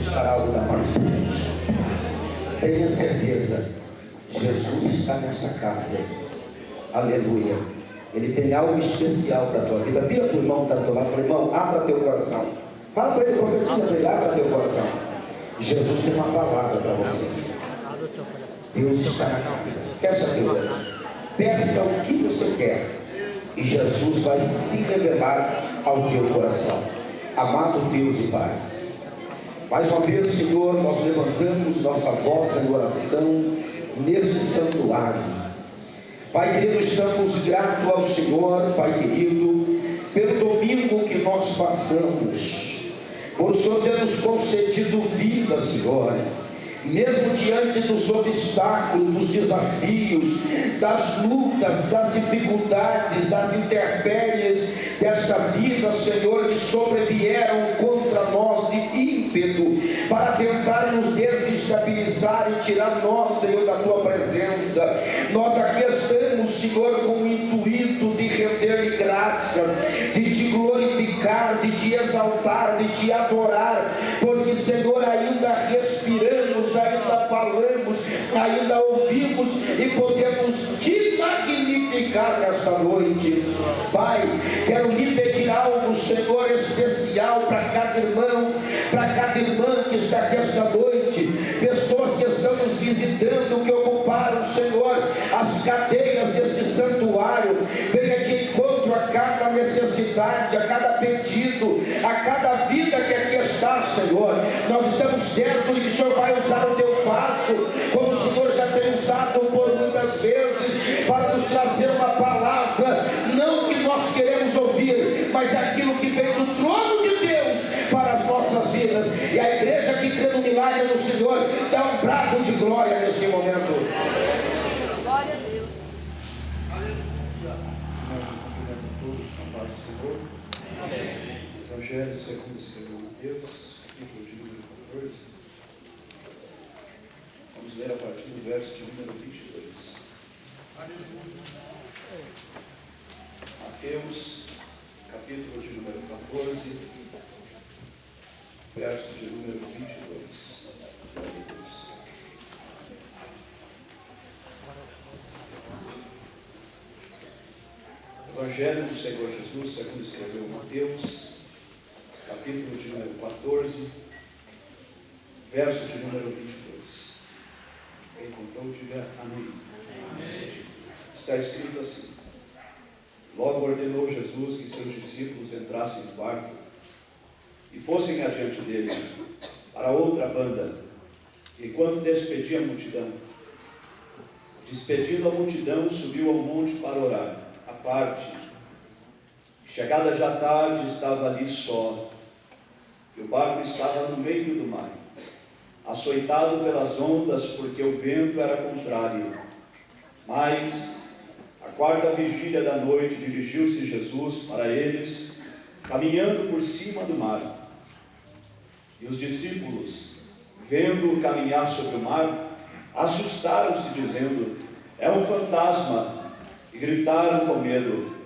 buscar algo da parte de Deus. Tenha certeza, Jesus está nesta casa. Aleluia. Ele tem algo especial para a tua vida. Vira para o irmão que está do teu lado. Fala, irmão, abra teu coração. Fala para ele, profetiza para ele, abra teu coração. Jesus tem uma palavra para você. Deus está na casa. Fecha teu olho. Peça o que você quer e Jesus vai se revelar ao teu coração. Amado Deus e Pai, mais uma vez, Senhor, nós levantamos nossa voz em oração neste santuário. Pai querido, estamos gratos ao Senhor, Pai querido, pelo domingo que nós passamos, por o Senhor ter nos concedido vida, Senhor, mesmo diante dos obstáculos, dos desafios, das lutas, das dificuldades, das intempéries desta vida, Senhor, que sobrevieram contra nós de ímpeto, para tentar nos desestabilizar e tirar nós, Senhor, da Tua presença. Nós aqui estamos, Senhor, com o intuito de render-lhe graças, de Te glorificar, de Te exaltar, de Te adorar, porque, Senhor, ainda respiramos, ainda falamos, ainda ouvimos e podemos Te magnificar nesta noite. Pai, quero lhe pedir algo, Senhor, especial para cada irmão, para cada irmã que está aqui esta noite, pessoas que estão nos visitando, que ocuparam, Senhor, as cadeiras deste santuário. Venha de encontro a cada necessidade, a cada pedido, a cada vida que aqui está, Senhor. Senhor. Nós estamos certos de que o Senhor vai usar o teu vaso, como o Senhor já tem usado por muitas vezes, para nos trazer uma palavra, não que nós queremos ouvir, mas aquilo que vem do trono de Deus para as nossas vidas. E a igreja que crê no milagre do Senhor dá um brado de glória neste momento. Glória a Deus. Evangelho segundo escreveu Mateus, capítulo de número 14. Vamos ler a partir do verso de número 22. Mateus, capítulo de número 14, verso de número 22. Glória a Deus. Evangelho do Senhor Jesus, segundo escreveu Mateus, capítulo de número 14, verso de número 22. Quem encontrou, diga amém. Amém. Está escrito assim: logo ordenou Jesus que seus discípulos entrassem no barco e fossem adiante dele para outra banda, enquanto despedia a multidão. Despedindo a multidão, subiu ao monte para orar, à parte. Chegada já tarde, estava ali só, e o barco estava no meio do mar, açoitado pelas ondas, porque o vento era contrário. Mas, à quarta vigília da noite, dirigiu-se Jesus para eles, caminhando por cima do mar. E os discípulos, vendo-o caminhar sobre o mar, assustaram-se, dizendo: é um fantasma, e gritaram com medo.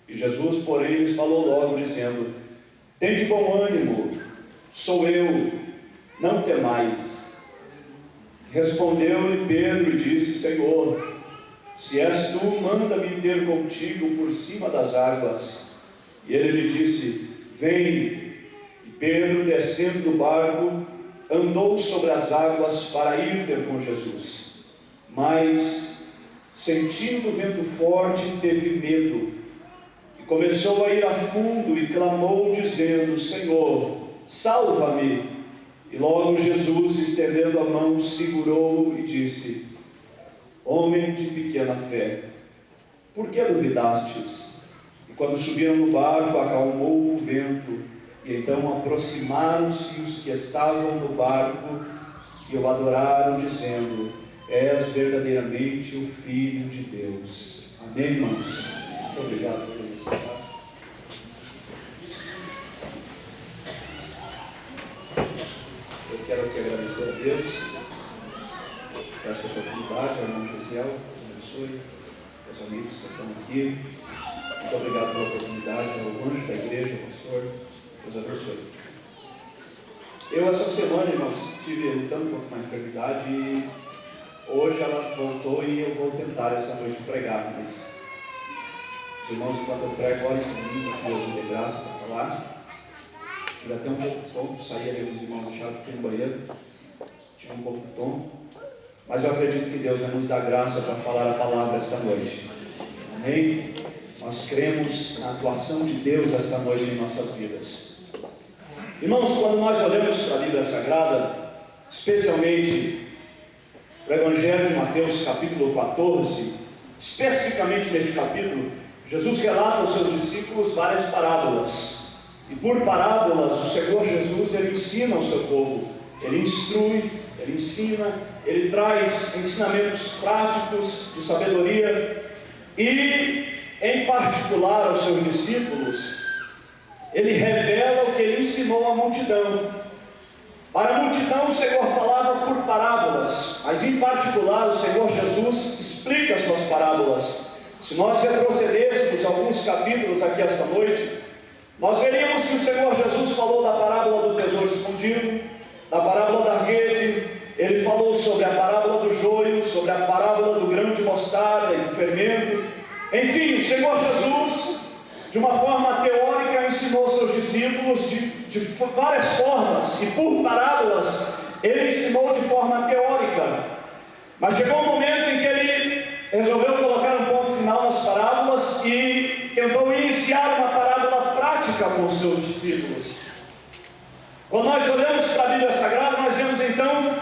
E Jesus, porém, lhes falou logo, dizendo: tende bom ânimo, sou eu, não temais. Respondeu-lhe Pedro e disse: Senhor, se és tu, manda-me ter contigo por cima das águas. E ele lhe disse: vem. E Pedro, descendo do barco, andou sobre as águas para ir ter com Jesus. Mas, sentindo o vento forte, teve medo, e começou a ir a fundo e clamou, dizendo: Senhor, salva-me. E logo Jesus, estendendo a mão, segurou-o e disse: homem de pequena fé, por que duvidastes? E quando subiram no barco, acalmou o vento, e então aproximaram-se os que estavam no barco e o adoraram, dizendo: és verdadeiramente o Filho de Deus. Amém, irmãos? Muito obrigado por me escutar. Eu quero aqui agradecer a Deus por esta oportunidade, ao irmão Gesiel, Deus abençoe, aos amigos que estão aqui. Muito obrigado pela oportunidade, ao anjo da igreja, pastor, Deus abençoe. Eu, essa semana, irmãos, estive lutando contra uma enfermidade e hoje ela voltou e eu vou tentar esta noite pregar, mas os irmãos, enquanto eu prego, orem por mim, que Deus me dê graça para falar. Tive até um pouco de tom, saí ali dos irmãos acharam que fui no banheiro, tive um pouco de tom, mas eu acredito que Deus vai nos dar graça para falar a palavra esta noite. Amém? Nós cremos na atuação de Deus esta noite em nossas vidas. Irmãos, quando nós olhamos para a Bíblia Sagrada, especialmente o Evangelho de Mateus, capítulo 14, especificamente neste capítulo, Jesus relata aos seus discípulos várias parábolas. E por parábolas, o Senhor Jesus, ele ensina ao seu povo, ele instrui, ele ensina, ele traz ensinamentos práticos de sabedoria e, em particular, aos seus discípulos, ele revela o que ele ensinou à multidão. Para a multidão, o Senhor falava por parábolas, mas em particular, o Senhor Jesus explica as suas parábolas. Se nós retrocedêssemos alguns capítulos aqui esta noite, nós veríamos que o Senhor Jesus falou da parábola do tesouro escondido, da parábola da rede, ele falou sobre a parábola do joio, sobre a parábola do grão de mostarda e do fermento. Enfim, o Senhor Jesus, de uma forma teórica, ensinou seus discípulos de várias formas, e por parábolas, ele ensinou de forma teórica. Mas chegou um momento em que ele resolveu colocar um ponto final nas parábolas e tentou iniciar uma parábola prática com os seus discípulos. Quando nós olhamos para a Bíblia Sagrada, nós vemos então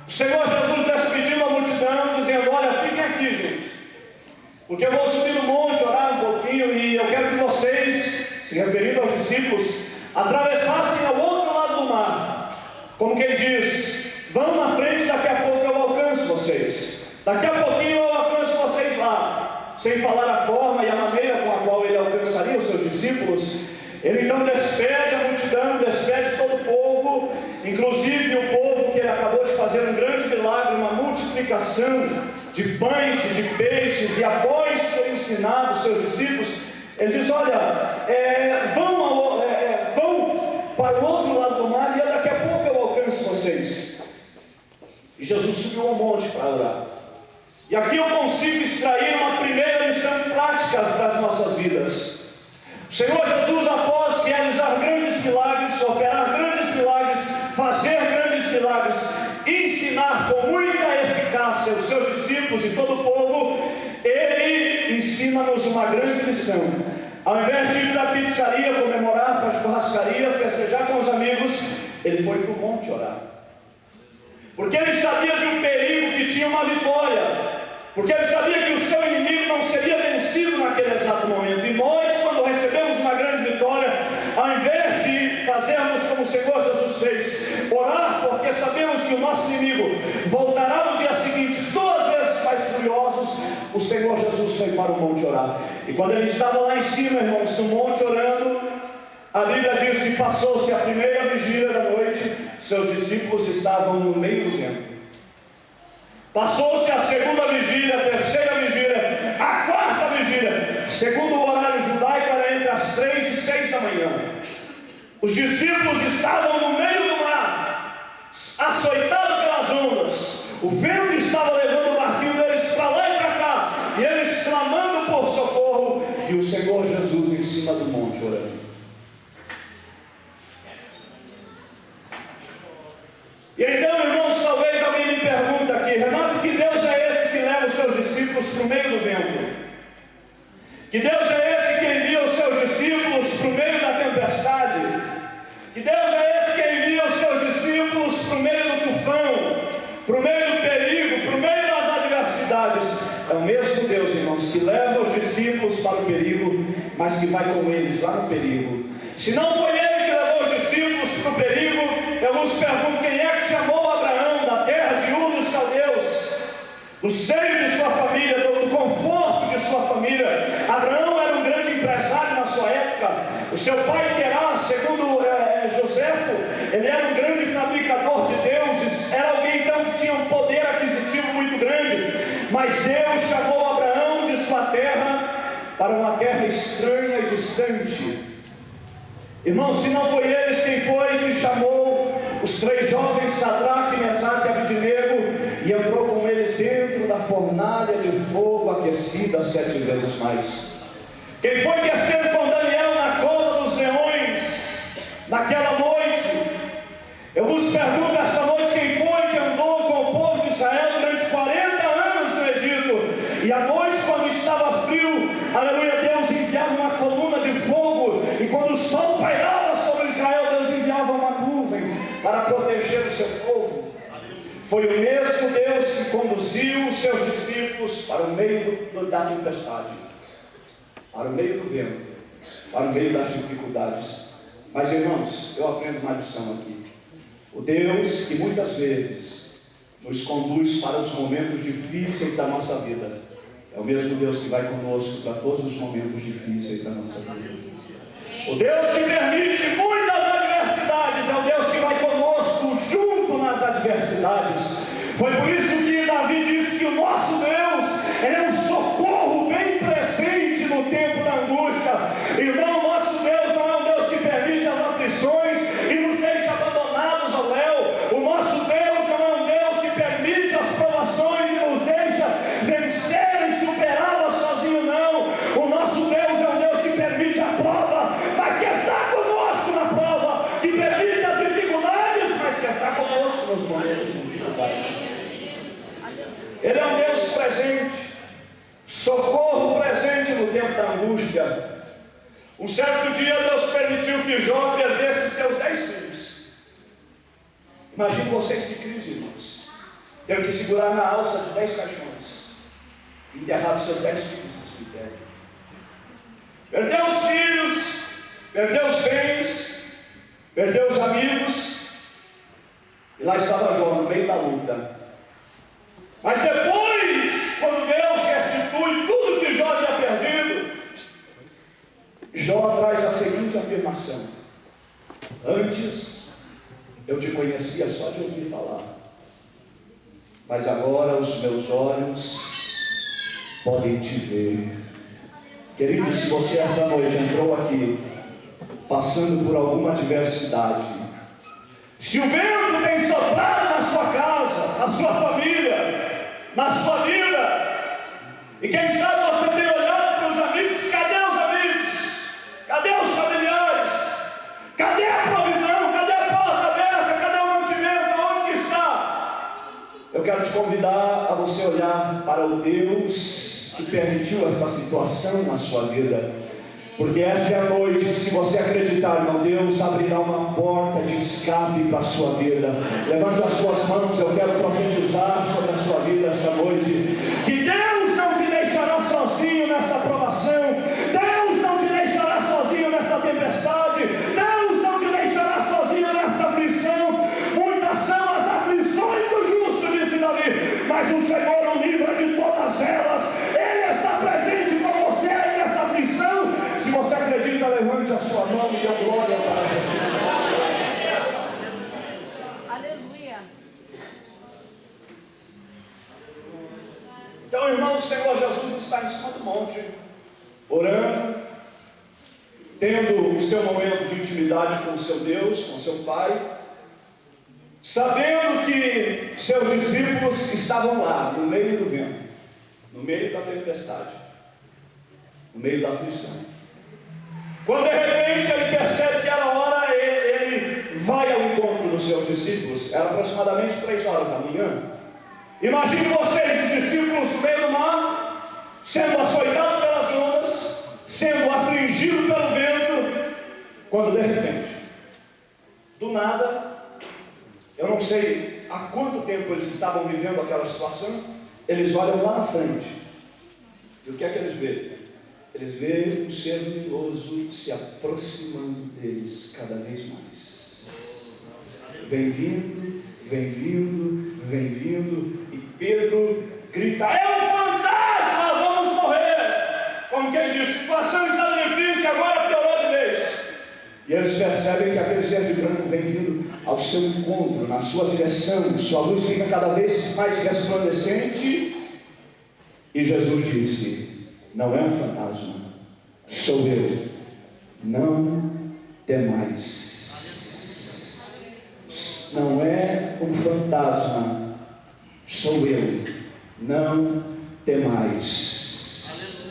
o Senhor Jesus despedindo a multidão, dizendo: olha, fiquem aqui, gente, porque eu vou subir no monte, orar um pouquinho, e eu quero que vocês, se referindo aos discípulos, atravessassem ao outro lado do mar, como quem diz: vão na frente, daqui a pouco eu alcanço vocês, daqui a pouquinho eu alcanço vocês lá. Sem falar a forma e a maneira com a qual ele alcançaria os seus discípulos, ele então despede a multidão, despede todo o povo, inclusive o povo que ele acabou de fazer um grande milagre, uma multiplicação de pães e de peixes, e após ter ensinado os seus discípulos, ele diz: olha, vão para o outro lado do mar, e daqui a pouco eu alcanço vocês. E Jesus subiu ao monte para orar. E aqui eu consigo extrair uma primeira lição prática para as nossas vidas. O Senhor Jesus, após realizar grandes milagres, operar grandes milagres, fazer grandes milagres, ensinar com muita eficácia os seus discípulos e todo o povo, ele ensina-nos uma grande lição. Ao invés de ir para a pizzaria comemorar, para a churrascaria, festejar com os amigos, ele foi para o monte orar. Porque ele sabia de um perigo que tinha uma vitória. Porque ele sabia que o seu inimigo não seria vencido naquele exato momento. E nós, quando recebemos uma grande vitória, ao invés de fazermos como o Senhor Jesus fez, orar, porque sabemos que o nosso inimigo voltará no dia seguinte 2 vezes mais furiosos, o Senhor Jesus foi para o monte orar. E quando ele estava lá em cima, irmãos, no monte orando, a Bíblia diz que passou-se a primeira vigília da noite, seus discípulos estavam no meio do vento. Passou-se a segunda vigília, a terceira vigília, a quarta vigília, segundo o horário judaico, era entre as 3 e 6 da manhã. Os discípulos estavam no meio do mar, açoitados pelas ondas. O vento estava levando o barquinho deles para lá e para cá, e eles clamando por socorro, e o Senhor Jesus em cima do monte orando. E então, irmãos, talvez alguém me pergunte aqui: Renato, que Deus é esse que leva os seus discípulos para o meio do vento? Que Deus é esse que envia os seus discípulos para o meio da tempestade? Que Deus é esse que envia os seus discípulos para o meio do tufão, para o meio do perigo, para o meio das adversidades? É o mesmo Deus, irmãos, que leva os discípulos para o perigo, mas que vai com eles lá no perigo. Se não foi ele que levou os discípulos para o perigo, eu vos pergunto: quem é que chamou Abraão da terra de Ur dos Caldeus, do seio de sua família, do conforto de sua família? Abraão era um grande empresário na sua época. O seu pai Terá, segundo Joséfo, ele era um grande fabricador de deuses, era alguém então que tinha um poder aquisitivo muito grande. Mas Deus chamou Abraão de sua terra para uma terra estranha e distante. Irmãos, se não foi eles, quem foi que chamou os 3 jovens, Sadraque, Mesaque e Abednego, e entrou com eles dentro da fornalha de fogo aquecida 7 vezes mais? Quem foi que esteve com Daniel na cova dos leões naquela noite? Eu vos pergunto esta noite: quem foi que andou com o povo de Israel durante 40 anos no Egito? E à noite, quando estava frio, aleluia, Deus enviava uma coluna de fogo, e quando o sol pairava sobre Israel, Deus enviava uma nuvem para proteger o seu povo. Foi o mesmo Deus que conduziu os seus discípulos para o meio da tempestade, para o meio do vento, para o meio das dificuldades. Mas, irmãos, eu aprendo uma lição aqui. O Deus que muitas vezes nos conduz para os momentos difíceis da nossa vida é o mesmo Deus que vai conosco para todos os momentos difíceis da nossa vida. O Deus que permite muitas adversidades é o Deus que vai conosco junto nas adversidades. Foi por isso que Davi disse que o nosso Deus, ele é um socorro bem presente no tempo da angústia. Irmão, nosso Deus não é um Deus que permite as aflições e nos deixa abandonados ao léu. O nosso Deus não é um Deus que permite as provações e nos deixa vencer e superá-las sozinho, não. O nosso Deus é um Deus que permite a prova, mas que está conosco na prova, que permite as dificuldades, mas que está conosco nos momentos de dificuldade. Ele é um Deus presente, socorro presente no tempo da angústia. Um certo dia Deus permitiu que Jó perdesse seus 10 filhos. Imagine vocês que crise, irmãos. Tendo que segurar na alça de 10 caixões, enterrar os seus 10 filhos no cemitério. Perdeu os filhos, perdeu os bens, perdeu os amigos, e lá estava Jó no meio da luta. Mas depois, quando Deus restitui tudo que Jó havia perdido, Jó traz a seguinte afirmação: antes eu te conhecia só de ouvir falar, mas agora os meus olhos podem te ver. Querido, se você esta noite entrou aqui passando por alguma adversidade, se o vento tem soprado na sua casa, na sua família, na sua vida, e quem sabe você tem olhado para os amigos, cadê os amigos? Cadê os familiares? Cadê a provisão? Cadê a porta aberta? Cadê o mantimento? Onde que está? Eu quero te convidar a você olhar para o Deus que permitiu esta situação na sua vida, porque esta é a noite. Se você acreditar, meu Deus abrirá uma porta de escape para a sua vida. Levante as suas mãos, eu quero profetizar sobre a sua vida esta noite, que Deus não te deixará sozinho nesta provação, Deus não te deixará sozinho nesta tempestade, Deus não te deixará sozinho nesta aflição. Muitas são as aflições do justo, disse Davi, mas o Senhor o livra de todas elas. Ele está presente com você aí nesta aflição. Se você acredita, levante a sua mão e dê glória para Jesus. Aleluia. Então, irmão, o Senhor Jesus está em cima do monte, orando, tendo o seu momento de intimidade com o seu Deus, com o seu Pai, sabendo que seus discípulos estavam lá, no meio do vento, no meio da tempestade, no meio da aflição. Quando de repente ele percebe que era hora, ele vai ao encontro dos seus discípulos. Era aproximadamente 3 horas da manhã. Imagine vocês, os discípulos no meio do mar, sendo açoitados pelas ondas, sendo afligidos pelo vento, quando de repente, do nada, eu não sei há quanto tempo eles estavam vivendo aquela situação, eles olham lá na frente, e o que é que eles veem? Eles veem um ser luminoso se aproximando deles cada vez mais. Vem vindo, vem vindo, vem vindo, e Pedro grita: é um fantasma, vamos morrer! Como quem diz, a situação está difícil, agora piorou de vez. E eles percebem que aquele ser de branco vem vindo ao seu encontro, na sua direção, sua luz fica cada vez mais resplandecente, e Jesus disse: não é um fantasma, sou eu, não temais. Não é um fantasma, sou eu, não temais.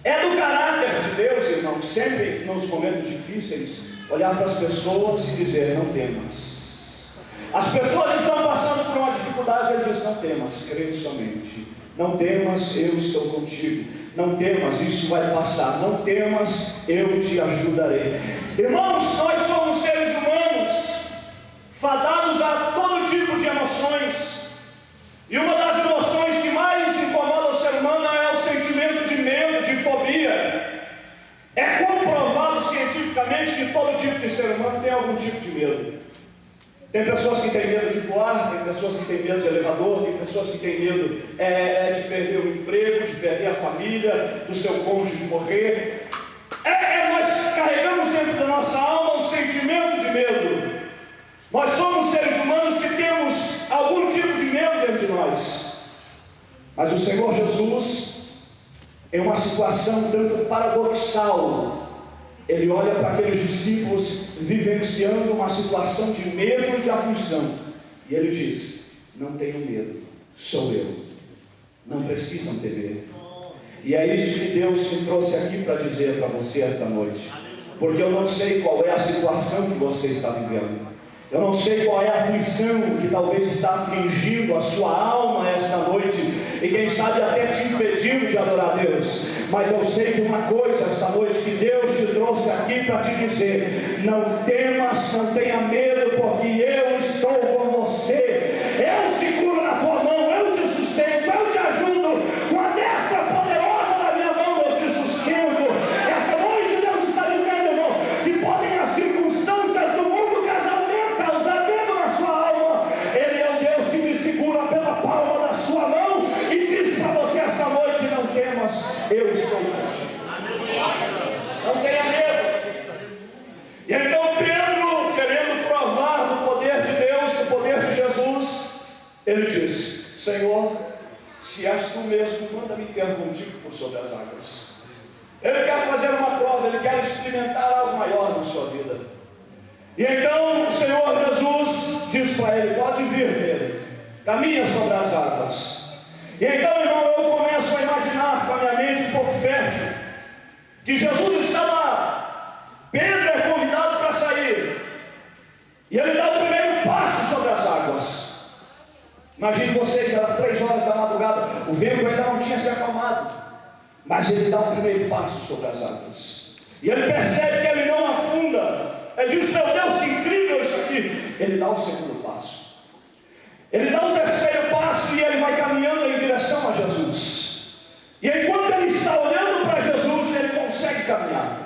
É do caráter de Deus, irmão, sempre nos momentos difíceis, olhar para as pessoas e dizer: não temas. As pessoas estão passando por uma dificuldade, ele diz: não temas, creia somente. Não temas, eu estou contigo. Não temas, isso vai passar. Não temas, eu te ajudarei. Irmãos, nós somos seres humanos, fadados a todo tipo de emoções. E uma das emoções que mais incomoda o ser humano é o sentimento de medo, de fobia. É comprovado cientificamente que todo tipo de ser humano tem algum tipo de medo. Tem pessoas que têm medo de voar, tem pessoas que têm medo de elevador, tem pessoas que têm medo de perder o emprego, de perder a família, do seu cônjuge morrer. Nós carregamos dentro da nossa alma um sentimento de medo. Nós somos seres humanos que temos algum tipo de medo dentro de nós. Mas o Senhor Jesus, em uma situação tanto paradoxal, ele olha para aqueles discípulos vivenciando uma situação de medo e de aflição, e ele diz: não tenham medo, sou eu, não precisam temer. E é isso que Deus me trouxe aqui para dizer para você esta noite, porque eu não sei qual é a situação que você está vivendo, eu não sei qual é a aflição que talvez está afligindo a sua alma esta noite, e quem sabe até te impedindo de adorar a Deus. Mas eu sei de uma coisa esta noite, que Deus te trouxe aqui para te dizer: não temas, não tenha medo, porque eu estou com Ele disse: Senhor, se és tu mesmo, manda-me ter contigo por sobre as águas. Ele quer fazer uma prova, ele quer experimentar algo maior na sua vida. E então o Senhor Jesus diz para ele: pode vir nele, caminha sobre as águas. E então, irmão, eu começo a imaginar com a minha mente um pouco fértil que Jesus está lá, Pedro é convidado para sair, e ele dá o primeiro passo sobre as águas. Imagine vocês, era 3 horas da madrugada, o vento ainda não tinha se acalmado, mas ele dá o primeiro passo sobre as águas, e ele percebe que ele não afunda. Ele diz: meu Deus, que incrível isso aqui. Ele dá o segundo passo, ele dá o terceiro passo, e ele vai caminhando em direção a Jesus. E enquanto ele está olhando para Jesus, ele consegue caminhar.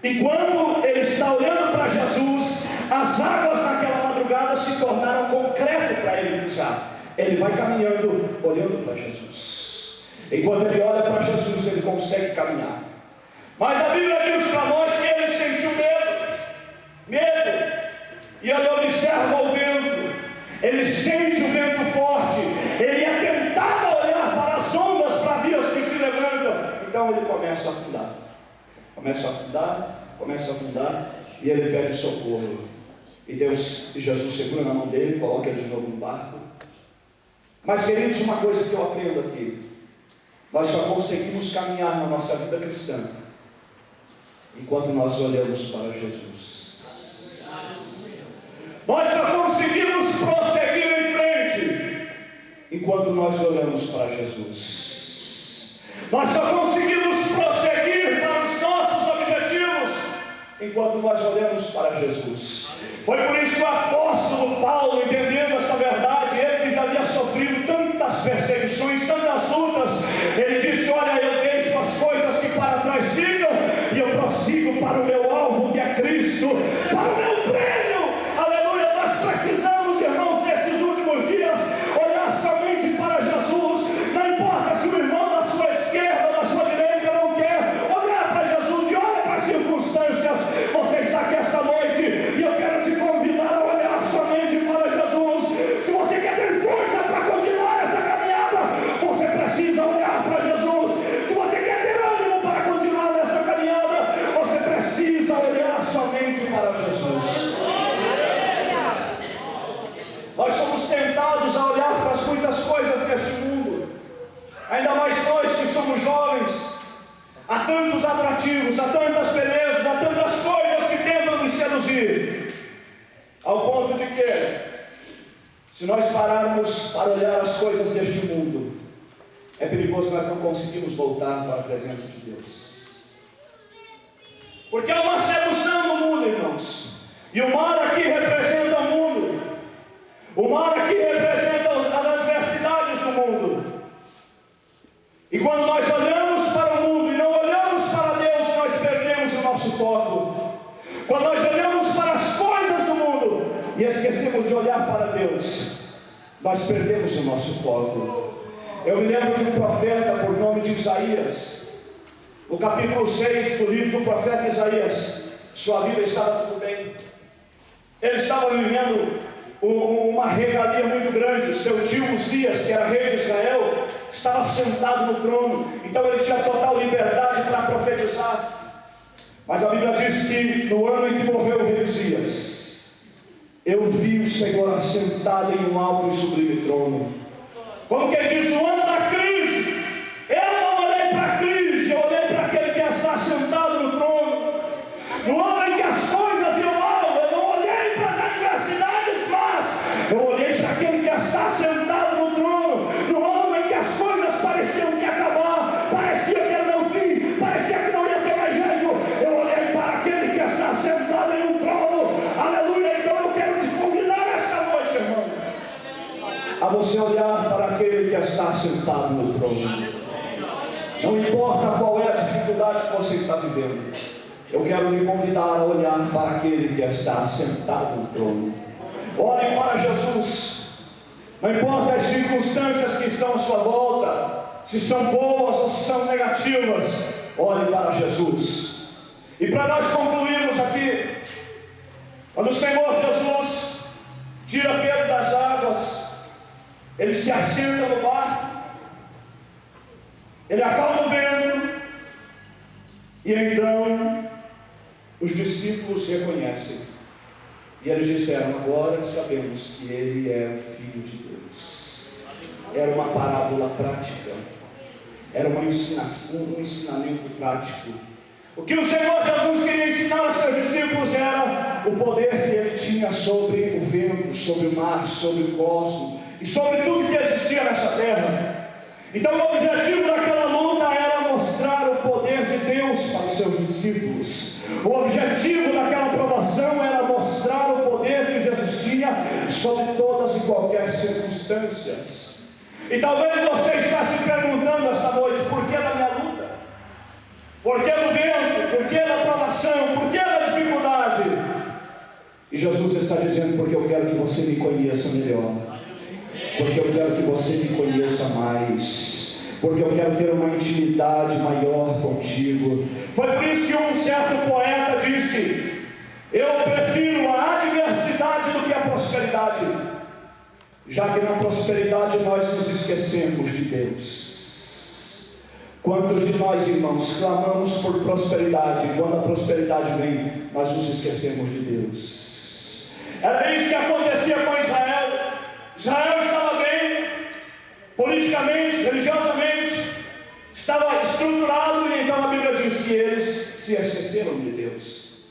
E quando ele está olhando para Jesus, as águas naquela madrugada se tornaram concreto para ele pisar. Ele vai caminhando, olhando para Jesus. Enquanto ele olha para Jesus, ele consegue caminhar. Mas a Bíblia diz para nós que ele sentiu medo. E ele observa o vento, ele sente o vento forte, ele é tentado a olhar para as ondas bravias que se levantam. Então ele começa a afundar, e ele pede socorro. E Jesus segura na mão dele, coloca ele de novo no barco. Mas, queridos, uma coisa que eu aprendo aqui: nós só conseguimos caminhar na nossa vida cristã enquanto nós olhamos para Jesus. Nós só conseguimos prosseguir em frente enquanto nós olhamos para Jesus. Nós só conseguimos prosseguir para os nossos objetivos enquanto nós olhamos para Jesus. Foi por isso que o apóstolo Paulo, entendendo esta verdade, ele que já havia sofrido tantas perseguições, tantas lutas, ele disse: olha, eu deixo as coisas que para trás ficam e eu prossigo para o meu alvo, que é Cristo, para o meu prêmio. Aleluia. Nós precisamos, irmãos, nestes últimos dias, olhar somente para Jesus. Não importa se o irmão da sua esquerda ou da sua direita não quer olhar para Jesus e olha para as circunstâncias. Você está aqui esta noite e eu quero te convidar a olhar somente para Jesus. Se você quer ter força para continuar esta caminhada, você precisa olhar para Jesus. Se você quer ter ânimo para continuar nesta caminhada, você precisa olhar somente para Jesus. Nós somos tentados a olhar para as muitas coisas deste mundo, ainda mais nós que somos jovens. Há tantos atrativos, há tantas belezas, há tantas coisas que tentam nos seduzir, ao ponto de que, se nós pararmos para olhar as coisas deste mundo, é perigoso, nós não conseguimos voltar para a presença de Deus. Porque há uma sedução no mundo, irmãos. E o mar aqui representa o mundo. O mar aqui representa as adversidades do mundo. E quando nós olhamos para o mundo e não olhamos para Deus, nós perdemos o nosso foco. Quando nós olhamos para as coisas do mundo e esquecemos de olhar para Deus, nós perdemos o nosso foco. Eu me lembro de um profeta por nome de Isaías, no capítulo 6 do livro do profeta Isaías. Sua vida estava tudo bem, ele estava vivendo uma regalia muito grande. Seu tio Uzias, que era rei de Israel, estava sentado no trono, então ele tinha total liberdade para profetizar. Mas a Bíblia diz que no ano em que morreu o rei Uzias, eu vi o Senhor assentado em um alto e sublime trono. Como que ele diz, no ano da crise, eu não olhei para a crise, eu olhei para aquele que está sentado no trono. No ano em que as coisas iam mal, eu não olhei para as adversidades, mas eu olhei para aquele que está sentado no trono. No ano em que as coisas pareciam que ia acabar, parecia que era meu fim, parecia que não ia ter mais jeito, eu olhei para aquele que está sentado em um trono. Aleluia. Então eu quero te convidar esta noite, irmão, a você olhar para aquele que está sentado no trono. Não importa qual é a dificuldade que você está vivendo, eu quero lhe convidar a olhar para aquele que está sentado no trono. Olhe para Jesus. Não importa as circunstâncias que estão à sua volta, se são boas ou se são negativas, olhe para Jesus. E para nós concluirmos aqui, quando o Senhor Jesus tira Pedro das águas, Ele se assenta no barco, ele acalma o vento, e então os discípulos reconhecem, e eles disseram: agora sabemos que ele é o Filho de Deus. Era uma parábola prática, era um ensinamento prático. O que o Senhor Jesus queria ensinar aos seus discípulos era o poder que ele tinha sobre o vento, sobre o mar, sobre o cosmos e sobre tudo que existia nessa terra. Então o objetivo daquela luta era mostrar o poder de Deus para os seus discípulos. O objetivo daquela provação era mostrar o poder que Jesus tinha sobre todas e qualquer circunstâncias. E talvez você está se perguntando esta noite: por que da minha luta? Por que do vento? Por que da provação? Por que da dificuldade? E Jesus está dizendo: porque eu quero que você me conheça melhor, porque eu quero que você me conheça mais, porque eu quero ter uma intimidade maior contigo. Foi por isso que um certo poeta disse: eu prefiro a adversidade do que a prosperidade, já que na prosperidade nós nos esquecemos de Deus. Quantos de nós, irmãos, clamamos por prosperidade, e quando a prosperidade vem, nós nos esquecemos de Deus? Era isso que acontecia com Israel. Israel estava bem, politicamente, religiosamente, estava estruturado, e então a Bíblia diz que eles se esqueceram de Deus.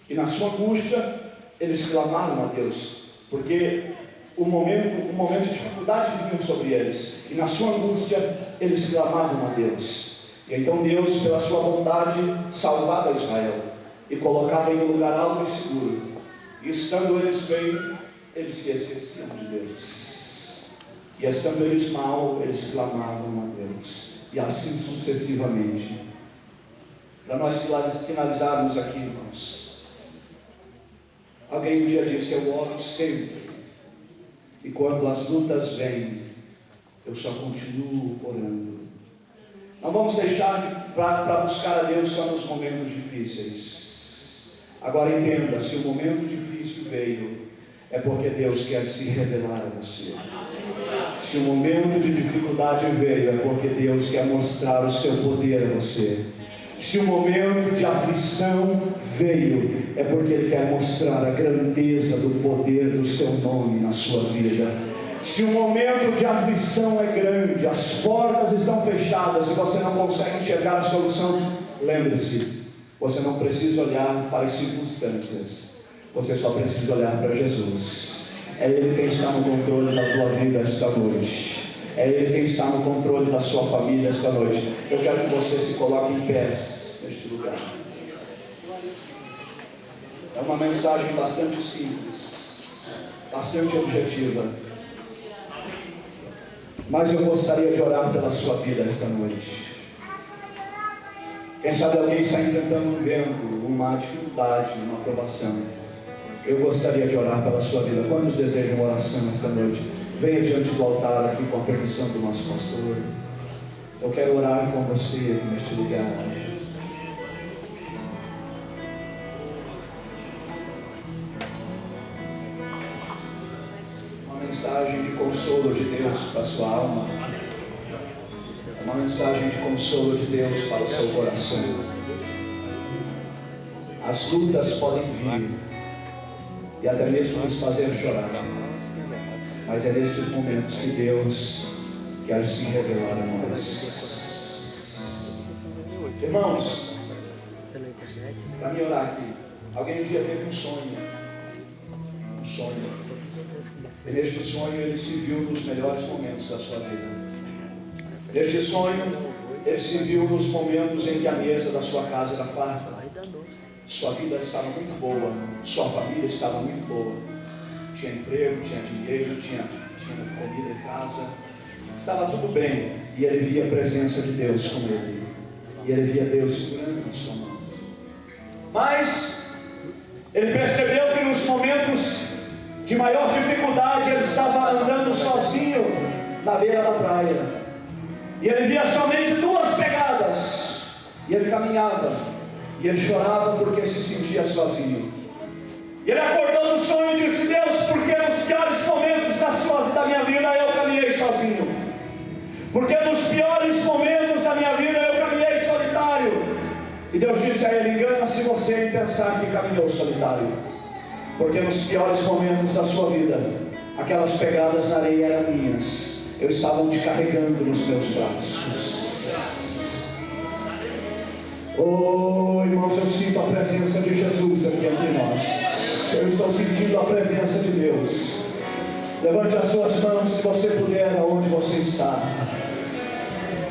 E na sua angústia, eles clamaram a Deus, porque um momento de dificuldade vinha sobre eles, e na sua angústia eles clamavam a Deus. E então Deus, pela sua bondade, salvava Israel e colocava em um lugar alto e seguro. E estando eles bem, eles se esqueciam de Deus, e estando eles mal, eles clamavam a Deus, e assim sucessivamente. Para nós finalizarmos aqui, irmãos, alguém um dia disse: eu oro sempre, e quando as lutas vêm, eu só continuo orando. Não vamos deixar para buscar a Deus só nos momentos difíceis. Agora entenda: se o momento difícil veio, é porque Deus quer se revelar a você. Se o momento de dificuldade veio, é porque Deus quer mostrar o seu poder a você. Se o momento de aflição veio, é porque Ele quer mostrar a grandeza do poder do seu nome na sua vida. Se o momento de aflição é grande, as portas estão fechadas e você não consegue enxergar a solução, lembre-se, você não precisa olhar para as circunstâncias, você só precisa olhar para Jesus. É Ele quem está no controle da tua vida esta noite. É Ele quem está no controle da sua família esta noite. Eu quero que você se coloque em pés neste lugar. É uma mensagem bastante simples, bastante objetiva, mas eu gostaria de orar pela sua vida esta noite. Quem sabe alguém está enfrentando um vento, uma dificuldade, uma provação. Eu gostaria de orar pela sua vida. Quantos desejam oração esta noite? Venha diante do altar aqui com a permissão do nosso pastor. Eu quero orar com você aqui neste lugar. Uma mensagem de consolo de Deus para a sua alma. Uma mensagem de consolo de Deus para o seu coração. As lutas podem vir e até mesmo nos fazer chorar, mas é nestes momentos que Deus quer se revelar a nós. Irmãos, para me orar aqui, alguém um dia teve um sonho, e neste sonho ele se viu nos melhores momentos da sua vida. Neste sonho ele se viu nos momentos em que a mesa da sua casa era farta, sua vida estava muito boa, sua família estava muito boa, tinha emprego, tinha dinheiro, tinha comida em casa, estava tudo bem, e ele via a presença de Deus com ele, e ele via Deus segurando na sua mão. Mas ele percebeu que nos momentos de maior dificuldade ele estava andando sozinho na beira da praia, e ele via somente 2 pegadas, e ele caminhava, e ele chorava porque se sentia sozinho. E ele acordou do sonho e disse: Deus, porque nos piores momentos da minha vida eu caminhei sozinho. pensar que caminhou solitário, porque nos piores momentos da sua vida, aquelas pegadas na areia eram minhas. Eu estava te carregando nos meus braços. Oh, irmãos, eu sinto a presença de Jesus aqui entre nós. Eu estou sentindo a presença de Deus. Levante as suas mãos, se você puder, aonde você está.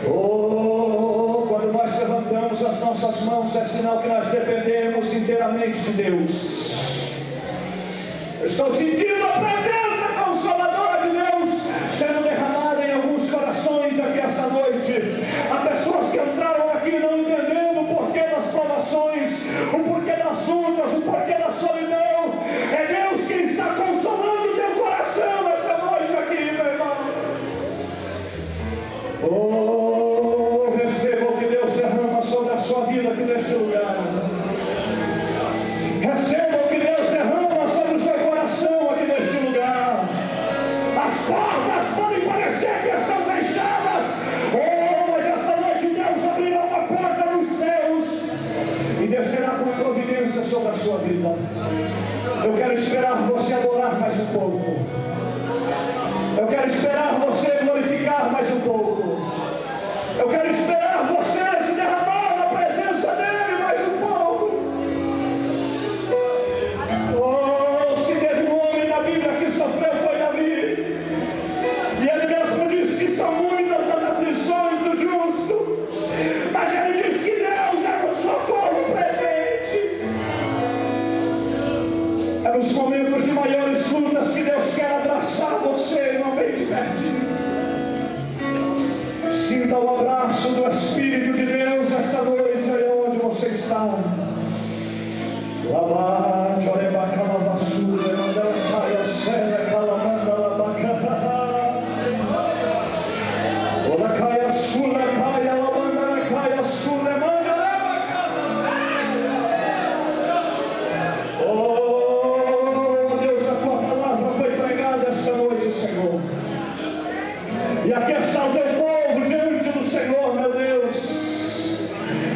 Oh, quando nós levantamos as nossas mãos, é sinal que nós dependemos inteiramente de Deus. Eu estou sentindo a presença consoladora de Deus sendo derramada em alguns corações aqui esta noite. Há pessoas que entraram aqui não entendendo o porquê das provações, o porquê das lutas, o porquê da solidão. É Deus que está consolando o teu coração esta noite aqui, meu irmão. Oh, receba o que Deus derrama sobre a sua vida aqui neste lugar. Receba o que Deus derrama sobre o seu coração aqui neste lugar. As portas podem parecer que estão fechadas. Oh, mas esta noite Deus abrirá uma porta nos céus e descerá com providência sobre a sua vida. Eu quero esperar você adorar mais um pouco. Eu quero esperar você glorificar mais um pouco. Eu quero esperar você se derramar na presença dele mais um pouco. Oh, se teve um homem na Bíblia que sofreu, foi Davi. E ele mesmo disse que são muitas as aflições do justo, mas ele diz que Deus é o socorro presente. É nos momentos de maiores lutas que Deus quer abraçar você, não bem de pertinho. Sinta o abraço do Espírito de Deus esta noite, aí onde você está. Lavade, orebacala, vassoura, mandalacaia, sera, calamanda, labacaia. Olacaia, sula, caia, lamanda, caia, sula, manda, oh, Deus, a tua palavra foi pregada esta noite, Senhor. E aqui está o teu povo diante do Senhor, meu Deus.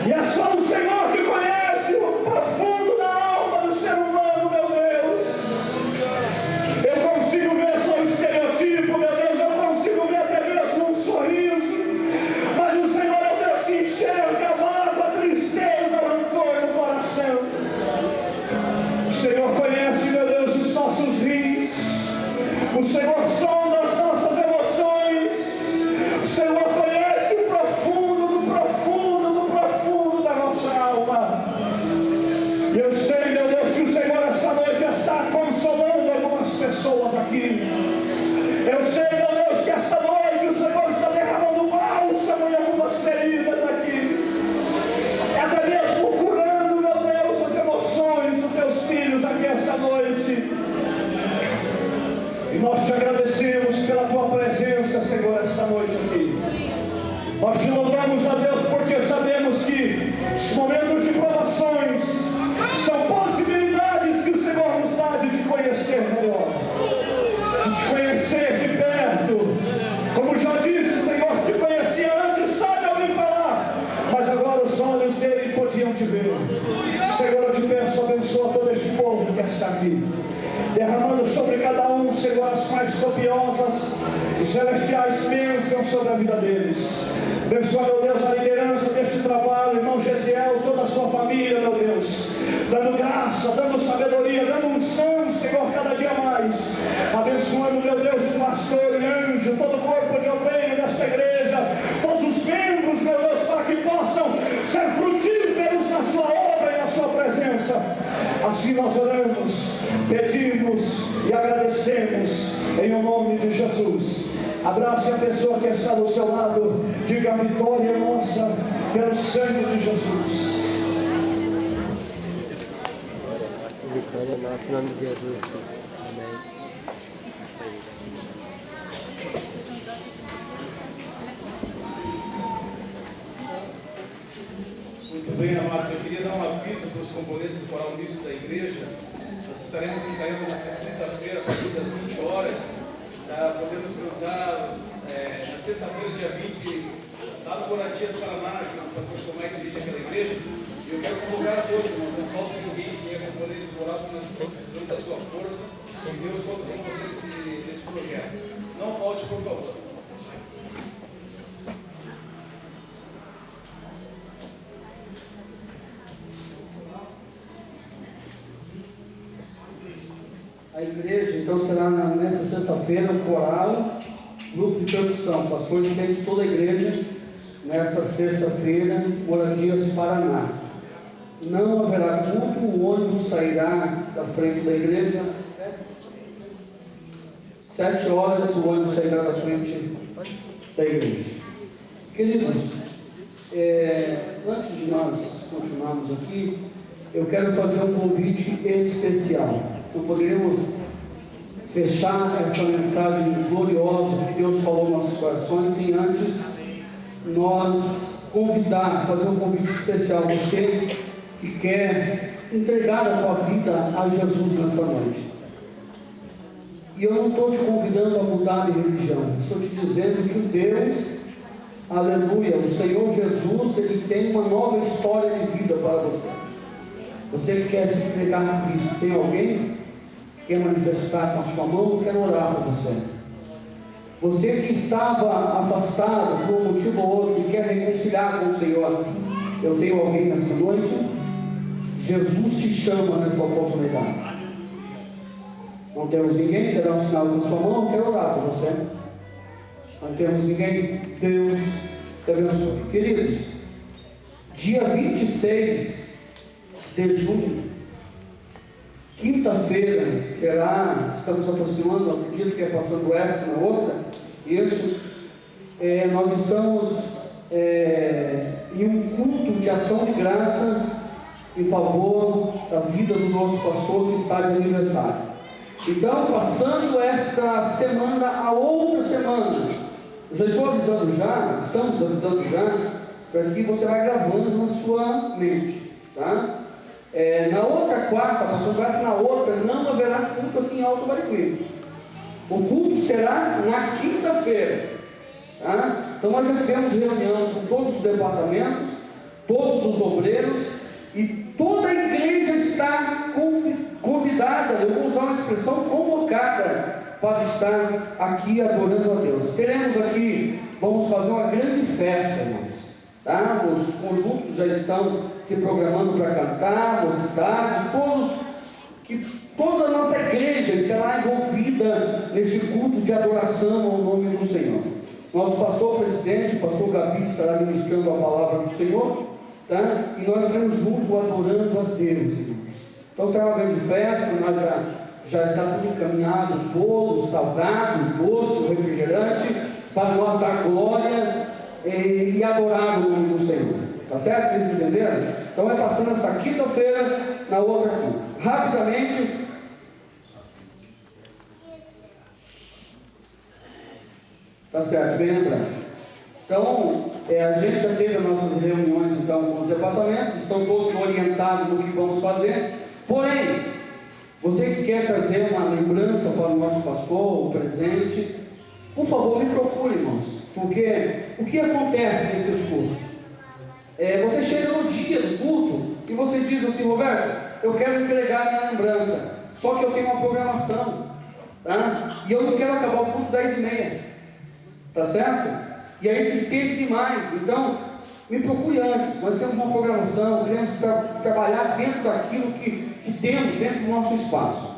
E é só o Senhor que conhece o profundo da alma do ser humano, meu Deus. Eu consigo ver só o estereotipo, meu Deus. Eu consigo ver até mesmo um sorriso. Mas o Senhor é o Deus que enxerga a mágoa, a tristeza, o rancor no coração. O Senhor conhece, meu Deus, os nossos rins. O Senhor sonda as nossas emoções. O Senhor conhece o profundo do profundo do profundo da nossa alma. E eu sei, meu Deus, que o Senhor esta noite está consolando algumas pessoas aqui. Eu sei, meu Deus, que esta noite o Senhor está derramando bálsamo em algumas feridas aqui. Até mesmo curando, meu Deus, as emoções dos teus filhos aqui esta noite. E nós te agradecemos pela tua presença, Senhor, esta noite aqui. Nós te louvamos, a Deus, porque sabemos que os momentos de provações são possibilidades que o Senhor nos dá de te conhecer melhor, de te conhecer de perto. Como já disse, Senhor, te conhecia antes só de ouvir falar, mas agora os olhos dele podiam te ver. Senhor, eu te peço, abençoa todo este povo que está aqui, derramando sobre cada um, Senhor, as mais copiosas e celestiais bênçãos sobre a vida deles. Abençoa, meu Deus, a liderança deste trabalho, irmão Gesiel, toda a sua família, meu Deus, dando graça, dando sabedoria, dando unção, Senhor, cada dia mais. Abençoando, meu Deus, o pastor e anjo, todo o corpo de obreiro desta igreja, todos os membros, meu Deus, para que possam ser frutíferos na sua obra e na sua presença. Assim nós oramos, pedimos e agradecemos em o nome de Jesus. Abrace a pessoa que está do seu lado, diga: a vitória é nossa pelo sangue de Jesus. Vitória é nossa, em nome de Jesus. Amém. Muito bem, amados, eu queria dar uma aviso para os componentes do coral misto da igreja. Nós estaremos ensaiando nesta quinta-feira, a partir das 20 horas. Podemos cantar na sexta-feira, dia 20, lá no Moradias, Paraná, que o pastor Tomé dirige aquela igreja. E eu quero convocar a todos, irmãos, não falta ninguém que é componente do coral, porque nós estamos precisando da sua força, e Deus conta com você nesse projeto. Não falte, por favor. A igreja, então, será nessa sexta-feira, coral, grupo de percussão. O pastor estende toda a igreja nesta sexta-feira, Moradias Paraná. Não haverá culto, o ônibus sairá da frente da igreja. 7 horas o ônibus sairá da frente da igreja. Queridos, antes de nós continuarmos aqui, eu quero fazer um convite especial. Não poderíamos fechar essa mensagem gloriosa que Deus falou nos nossos corações sem antes nós fazer um convite especial a você que quer entregar a tua vida a Jesus nesta noite. E eu não estou te convidando a mudar de religião, estou te dizendo que o Deus, aleluia, o Senhor Jesus, Ele tem uma nova história de vida para você. Você que quer se entregar a Cristo, tem alguém que quer manifestar com a sua mão, quer orar por você? Você que estava afastado por um motivo ou outro e quer reconciliar com o Senhor, eu tenho alguém nessa noite? Jesus te chama nessa oportunidade. Não temos ninguém, quer dar um sinal com a sua mão, quer orar por você? Não temos ninguém? Deus te abençoe. Queridos, dia 26 de junho, quinta-feira, estamos aproximando, acredito que é passando esta na outra, isso, nós estamos em um culto de ação de graça em favor da vida do nosso pastor que está de aniversário. Então, passando esta semana, a outra semana, eu já estou avisando estamos avisando para que você vai gravando na sua mente, tá? Na outra quarta, passando essa na outra, não haverá culto aqui em Alto Bariquí. O culto será na quinta-feira, tá? Então nós já tivemos reunião com todos os departamentos, todos os obreiros, e toda a igreja está convidada, eu vou usar uma expressão, convocada, para estar aqui adorando a Deus. Teremos aqui, vamos fazer uma grande festa, irmãos. Tá? Os conjuntos já estão se programando para cantar, mocidade, toda a nossa igreja estará envolvida neste culto de adoração ao nome do Senhor. Nosso pastor presidente, o pastor Gabi, estará ministrando a palavra do Senhor, tá? E nós estaremos juntos adorando a Deus, irmãos. Então será uma grande festa, nós já está tudo encaminhado, o bolo, o salgado, o doce, o refrigerante, para nós dar glória e adorar o nome do Senhor, tá certo? Vocês entenderam? Então vai passando essa quinta-feira na outra aqui. Rapidamente, tá certo, bem lembrado. Então, a gente já teve as nossas reuniões então com os departamentos, estão todos orientados no que vamos fazer. Porém, você que quer trazer uma lembrança para o nosso pastor, um presente, por favor, me procure, irmãos, porque o que acontece nesses cultos? Você chega no dia do culto e você diz assim: Roberto, eu quero entregar minha lembrança, só que eu tenho uma programação, tá? E eu não quero acabar o culto 10h30, tá certo? E aí se estende demais. Então, me procure antes. Nós temos uma programação, queremos trabalhar dentro daquilo que temos, dentro do nosso espaço,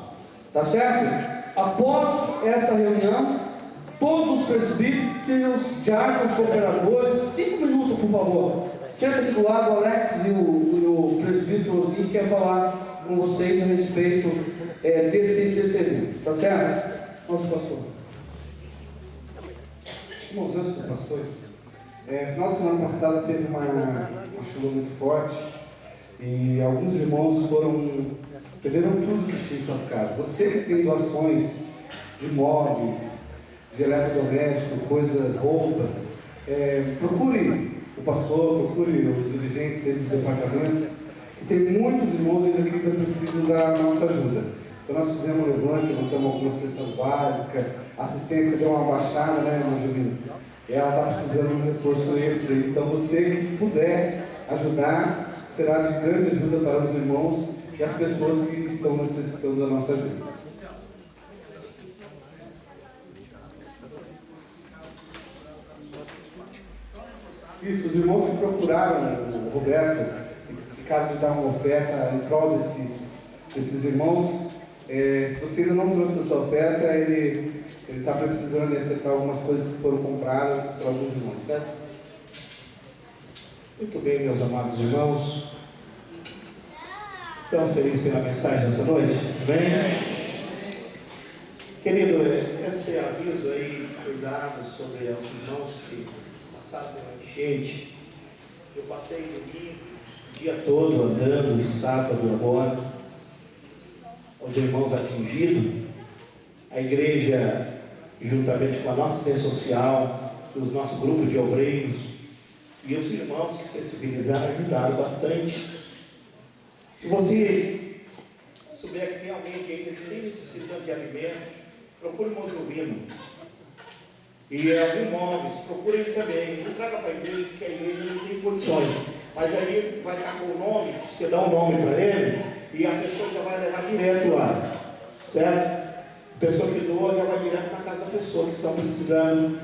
tá certo? Após esta reunião, todos os presbíteros, diáconos, cooperadores, 5 minutos, por favor. Senta aqui do lado, o Alex e o presbítero Osni quer falar com vocês a respeito desse evento, tá certo? Nosso pastor. Irmãos, antes do pastor, final de semana passada teve uma chuva muito forte e alguns irmãos perderam tudo que tinha em suas casas. Você que tem doações de móveis, de eletrodoméstico, roupas, procure o pastor, procure os dirigentes dos departamentos, e tem muitos irmãos ainda que ainda precisam da nossa ajuda. Então nós fizemos um levante, levantamos algumas cestas básicas, a assistência deu uma baixada, né, irmã Juvina? Ela está precisando de um reforço extra, então você que puder ajudar, será de grande ajuda para os irmãos e as pessoas que estão necessitando da nossa ajuda. Isso, os irmãos que procuraram o Roberto e ficaram de dar uma oferta em prol desses irmãos, se você ainda não trouxe a sua oferta, ele está precisando acertar algumas coisas que foram compradas para alguns irmãos, certo? Muito bem, meus amados irmãos. Estão felizes pela mensagem dessa noite? Bem? Querido, esse aviso aí, cuidado sobre os irmãos que passaram pela enchente. Eu passei domingo, o dia todo andando, e sábado agora, os irmãos atingidos, a igreja, juntamente com a nossa assistência social, os nossos grupos de obreiros, e os irmãos que sensibilizaram, ajudaram bastante. Se você souber que tem alguém que ainda tem necessidade de alimento, procure o irmão Jovino. E os imóveis, procure ele também. Não traga para a igreja, porque a igreja não tem condições. Mas aí ele vai estar com o nome, você dá um nome para ele, e a pessoa já vai levar direto lá. Certo? A pessoa que doa já vai direto na casa da pessoa que está precisando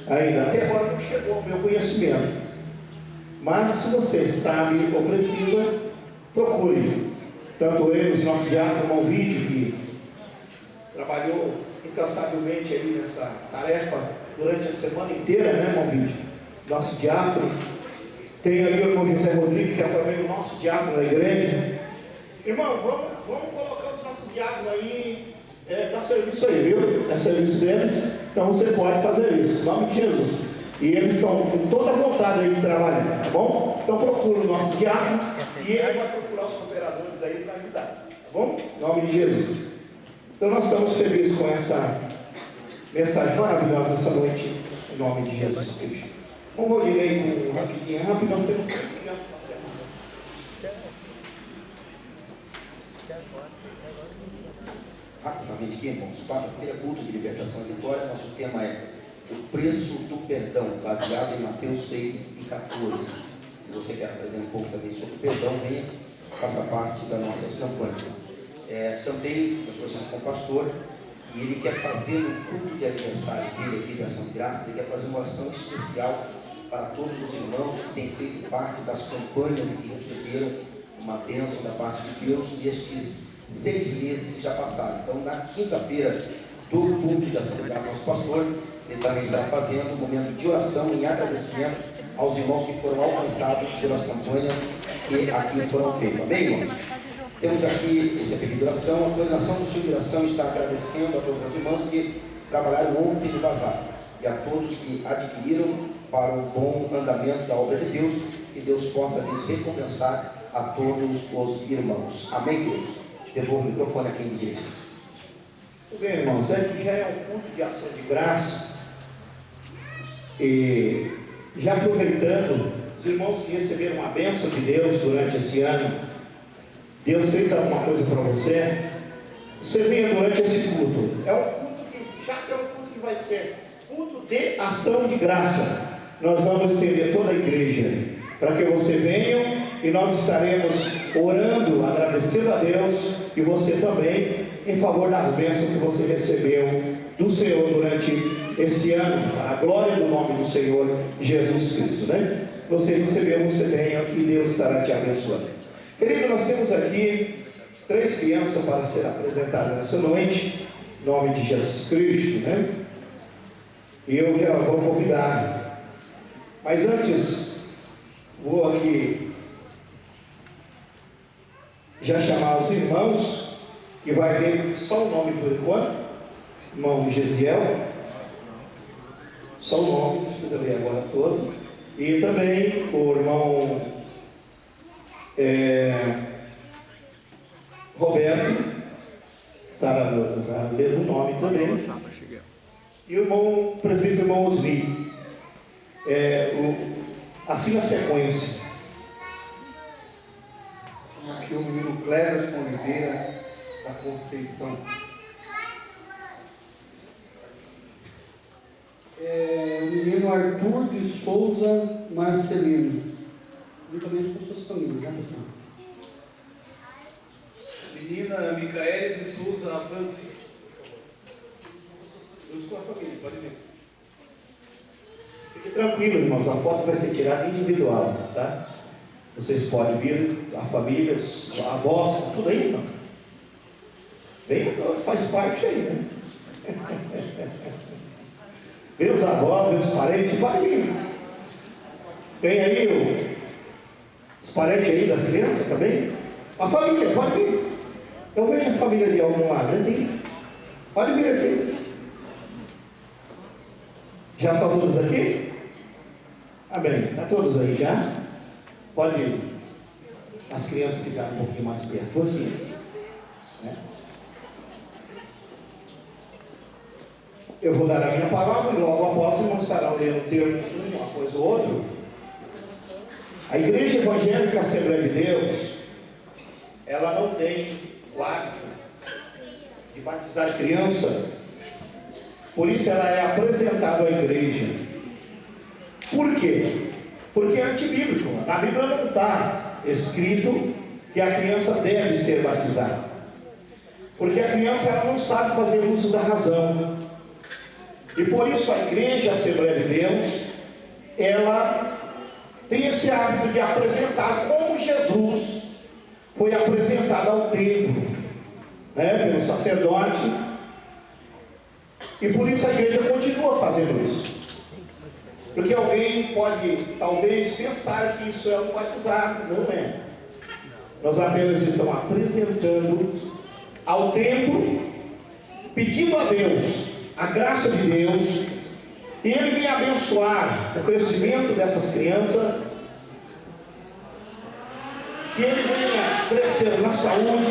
ainda. Até agora não chegou ao meu conhecimento. Mas se você sabe ou precisa, procure. Tanto ele, nosso diácono, irmão Vídeo, que trabalhou incansavelmente aí nessa tarefa durante a semana inteira, né, irmão Vídeo? Nosso diácono. Tem ali o irmão José Rodrigues, que é também o nosso diácono da igreja. Irmão, vamos colocar os nossos diáconos aí, dá serviço aí, viu? É serviço deles, então você pode fazer isso, em nome de Jesus. E eles estão com toda a vontade aí de trabalhar, tá bom? Então procura o nosso diácono e ele vai procurar os cooperadores aí para ajudar, tá bom? Em nome de Jesus. Então nós estamos felizes com essa mensagem maravilhosa essa noite, em nome de Jesus Cristo. Vamos Rodinei com rapidinho, rápido, nós temos 3 crianças para ser. Rapidamente aqui, irmãos, quarta-feira, culto de libertação e vitória. Nosso tema é o preço do perdão, baseado em Mateus 6 e 14. Se você quer aprender um pouco também sobre o perdão, venha, faça parte das nossas campanhas. Também nós conversamos com o pastor e ele quer fazer no culto de aniversário dele aqui da Ação de Graça, ele quer fazer uma oração especial para todos os irmãos que têm feito parte das campanhas e que receberam uma bênção da parte de Deus nestes 6 meses que já passaram. Então, na quinta-feira do culto de Ação de Graça, nosso pastor, ele também está fazendo um momento de oração em agradecimento aos irmãos que foram alcançados pelas campanhas que aqui foram feitas. Amém, irmãos? Temos aqui esse pedido de oração. A coordenação do Círculo de Oração está agradecendo a todas as irmãs que trabalharam ontem no bazar e a todos que adquiriram para o bom andamento da obra de Deus, que Deus possa lhes recompensar a todos os irmãos. Amém, Deus? Devolvo o microfone a quem de direito. Muito bem, irmãos, que já é um culto de ação de graça. E já aproveitando, os irmãos que receberam a bênção de Deus durante esse ano, Deus fez alguma coisa para você, você venha durante esse culto. É um culto que, já que é um culto que vai ser culto de ação de graça, nós vamos estender toda a igreja para que você venha e nós estaremos orando, agradecendo a Deus e você também em favor das bênçãos que você recebeu do Senhor durante esse ano, para a glória do nome do Senhor Jesus Cristo, né? Você recebeu, você venha e Deus estará te abençoando. Querido, nós temos aqui 3 crianças para ser apresentadas nessa noite, em nome de Jesus Cristo, né? E eu vou convidar. Mas antes, vou aqui já chamar os irmãos, que vai ler só o nome por enquanto, irmão Gesiel, só o nome, não precisa ler agora todo, e também o irmão Roberto, estará lendo o nome também, e o presbítero irmão Osni, assim na sequência. Aqui o menino Cleverson Oliveira da Conceição. O menino Arthur de Souza Marcelino. juntamente com suas famílias, né, pessoal? Menina Micaele de Souza Avance. Juntos com a família, pode ver. Fique tranquilo, irmãos, a foto vai ser tirada individual, tá? Vocês podem vir, a família, a avós, tudo aí, irmão. Vem, faz parte aí, né? Vem os avós, vem os parentes, pode vir. Tem aí os parentes aí das crianças também? A família, pode vir. Eu vejo a família de algum lado, né? Tem. Pode vir aqui. Já estão todos aqui? Amém. Está todos aí já? Pode as crianças ficarem um pouquinho mais perto aqui. Né? Eu vou dar a minha palavra e logo após irmãos estarão lendo termo uma coisa ou outra. A Igreja Evangélica Assembleia de Deus, ela não tem o hábito de batizar criança, por isso ela é apresentada à igreja. Por quê? Porque é antibíblico. Na Bíblia não está escrito que a criança deve ser batizada, porque a criança ela não sabe fazer uso da razão. E por isso a Igreja Assembleia de Deus, ela tem esse hábito de apresentar como Jesus foi apresentado ao templo, né, pelo sacerdote. E por isso a igreja continua fazendo isso. Porque alguém pode talvez pensar que isso é um batizado, não é. Nós apenas estamos apresentando ao templo, pedindo a Deus a graça de Deus, e Ele vem abençoar o crescimento dessas crianças, que Ele venha crescer na saúde,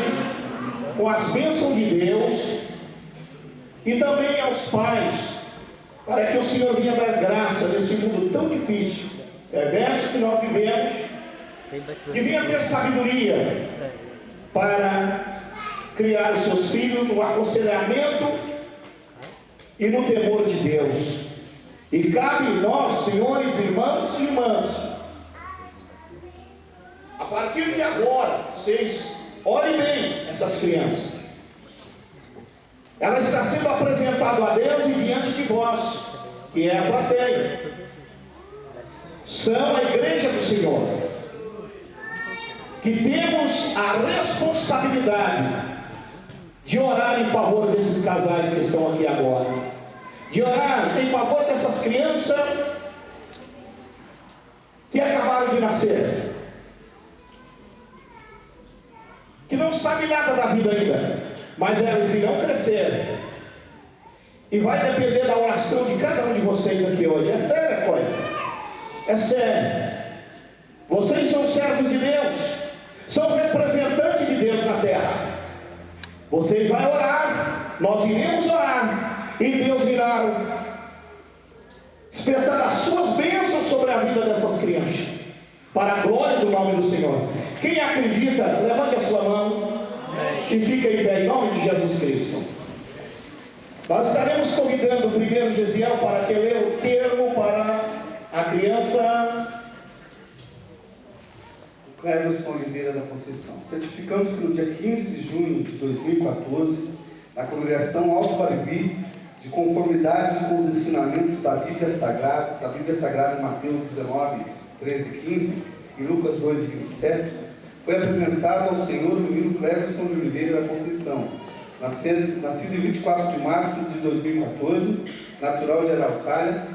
com as bênçãos de Deus, e também aos pais, para que o Senhor venha dar graça nesse mundo tão difícil, perverso que nós vivemos, que venha ter sabedoria para criar os seus filhos no aconselhamento e no temor de Deus. E cabe nós, senhores, irmãos e irmãs, a partir de agora, vocês olhem bem essas crianças. Ela está sendo apresentada a Deus e diante de vós, que é a plateia. São a igreja do Senhor, que temos a responsabilidade de orar em favor desses casais que estão aqui agora, de orar em favor dessas crianças que acabaram de nascer, que não sabem nada da vida ainda, mas elas irão crescer, e vai depender da oração de cada um de vocês aqui hoje. É séria a coisa, é sério. Vocês são servos de Deus, são representantes de Deus na terra. Vocês vão orar, nós iremos orar, e Deus irá expressar as suas bênçãos sobre a vida dessas crianças, para a glória do nome do Senhor. Quem acredita, levante a sua mão e fica em pé em nome de Jesus Cristo. Nós estaremos convidando o primeiro Gesiel para que leia o termo para a criança Cleverson Oliveira da Conceição. Certificamos que no dia 15 de junho de 2014, na congregação Alto Baribi, de conformidade com os ensinamentos da Bíblia Sagrada em Mateus 19, 13 e 15 e Lucas 2 e 27, foi apresentado ao Senhor o menino Cleverson de Oliveira da Conceição, nascido em 24 de março de 2014, natural de Araucária,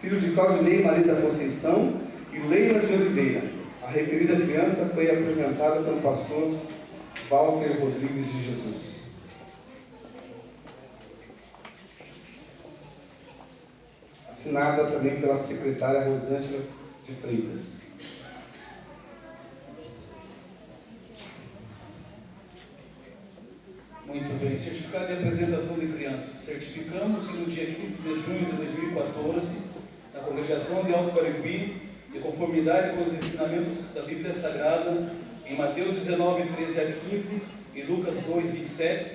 filho de Claudinei Maria da Conceição e Leila de Oliveira. A referida criança foi apresentada pelo pastor Walter Rodrigues de Jesus. Assinada também pela secretária Rosângela de Freitas. Muito bem, certificado de apresentação de crianças. Certificamos que no dia 15 de junho de 2014, na congregação de Alto Baribi, de conformidade com os ensinamentos da Bíblia Sagrada, em Mateus 19, 13 a 15 e Lucas 2, 27,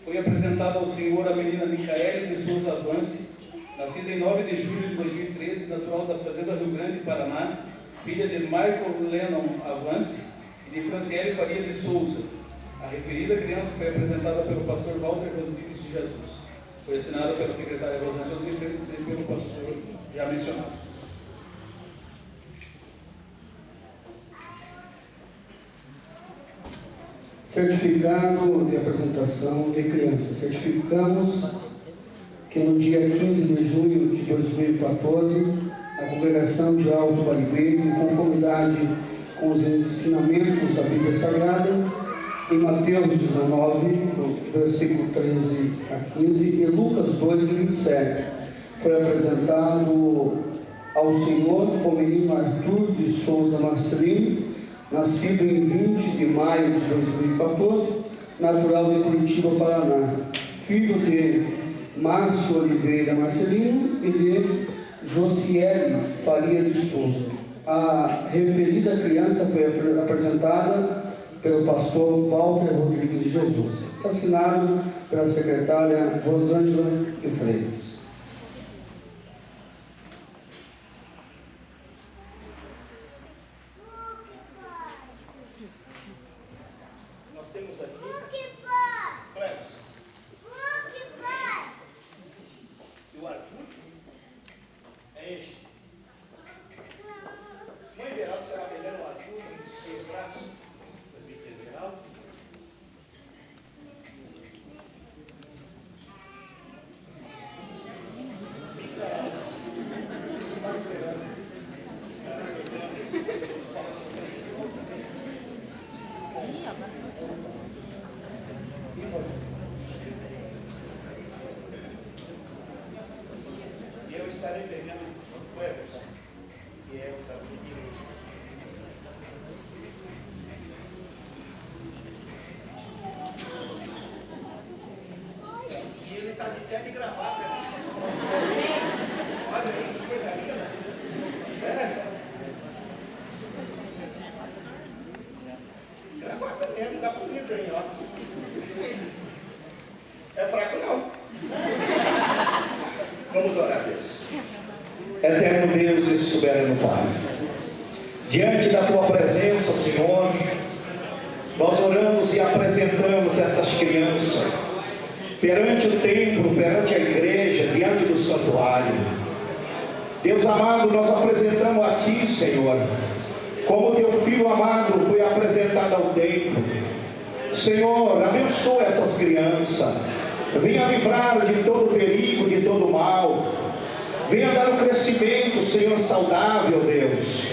foi apresentada ao Senhor a menina Micaele de Souza Avance, nascida em 9 de julho de 2013, natural da Fazenda Rio Grande, Paraná, filha de Michael Lennon Avance e de Franciele Faria de Souza. A referida criança foi apresentada pelo pastor Walter Rodrigues de Jesus. Foi assinada pela secretária Rosângela de Freitas e pelo pastor já mencionado. Certificado de apresentação de criança. Certificamos que no dia 15 de junho de 2014, a Congregação de Alto Baribeiro, em conformidade com os ensinamentos da Bíblia Sagrada, em Mateus 19, versículo 13 a 15, e Lucas 2, 27, foi apresentado ao Senhor o menino Arthur de Souza Marcelino, nascido em 20 de maio de 2014, natural de Curitiba, Paraná, filho de Márcio Oliveira Marcelino e de Josiele Faria de Souza. A referida criança foi apresentada pelo pastor Walter Rodrigues de Jesus, assinado pela secretária Rosângela de Freitas. Nós temos aqui Cleves e o Arthur é este. Mãe Geraldo, será melhor o Arthur em seu braço? Presbítero Geraldo. E eu estarei pegando os Cleves, que é o caminho direito. E ele está de pé de gravata, né? Olha aí, que coisa linda. Gravata mesmo, dá bonito aí, ó. É fraco não. Vamos orar, Deus. Eterno Deus e soberano Pai, diante da Tua presença, Senhor, nós oramos e apresentamos estas crianças perante o templo, perante a igreja, diante do santuário. Deus amado, nós apresentamos a Ti, Senhor, como Teu Filho amado foi apresentado ao templo. Senhor, abençoa essas crianças, venha livrar de todo perigo, de todo mal, venha dar um crescimento, Senhor, saudável, Deus.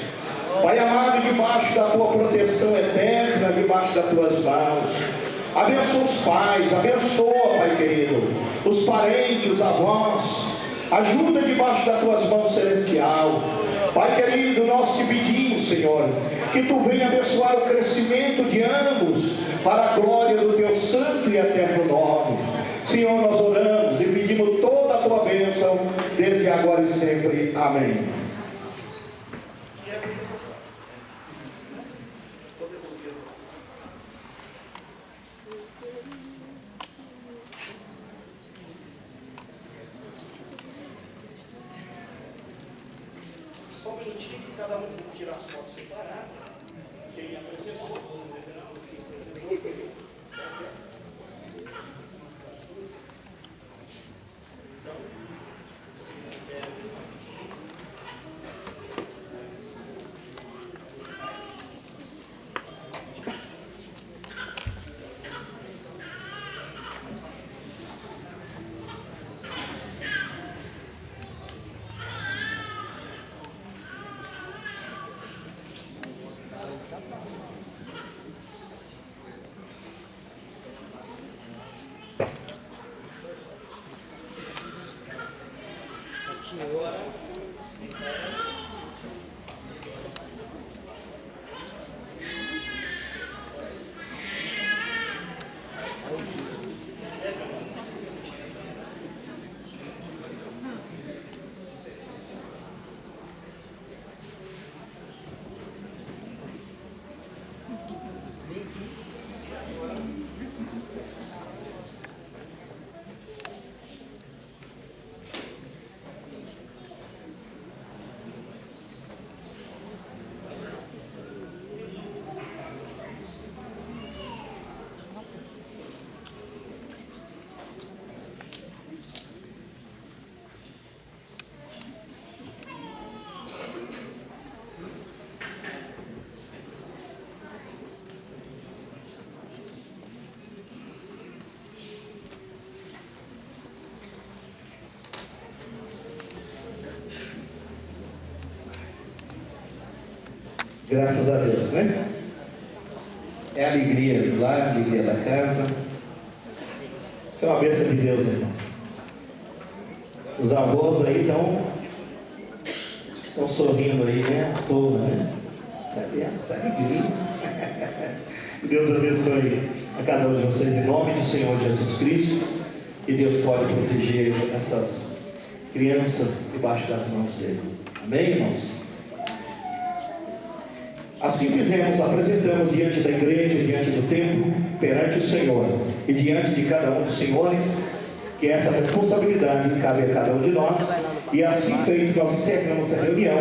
Pai amado, debaixo da Tua proteção eterna, debaixo das Tuas mãos, abençoa os pais, abençoa, Pai querido, os parentes, os avós, ajuda debaixo das Tuas mãos celestial. Pai querido, nós te pedimos, Senhor, que Tu venha abençoar o crescimento de ambos, para a glória do Teu santo e eterno nome. Senhor, nós oramos e pedimos toda a Tua bênção, desde agora e sempre. Amém. Só um minutinho que cada um tirar as fotos separadas. Quem apresentou, quem apresentou. Graças a Deus, né? É a alegria do lar, a alegria da casa. Isso é uma bênção de Deus, irmãos. Os avós aí estão sorrindo aí, né? À toa, né? Sabe essa alegria? Que Deus abençoe a cada um de vocês, em nome do Senhor Jesus Cristo. E Deus pode proteger essas crianças debaixo das mãos dele. Amém, irmãos? Assim fizemos, apresentamos diante da igreja, diante do templo, perante o Senhor e diante de cada um dos senhores, que essa responsabilidade cabe a cada um de nós. E assim feito, nós encerramos essa reunião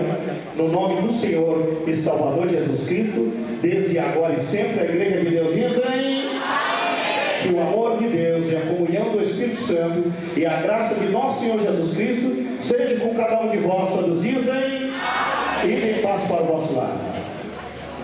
no nome do Senhor e Salvador Jesus Cristo, desde agora e sempre. A igreja de Deus diz amém. Que o amor de Deus e a comunhão do Espírito Santo e a graça de nosso Senhor Jesus Cristo seja com cada um de vós. Todos dizem: e em paz para o vosso lar.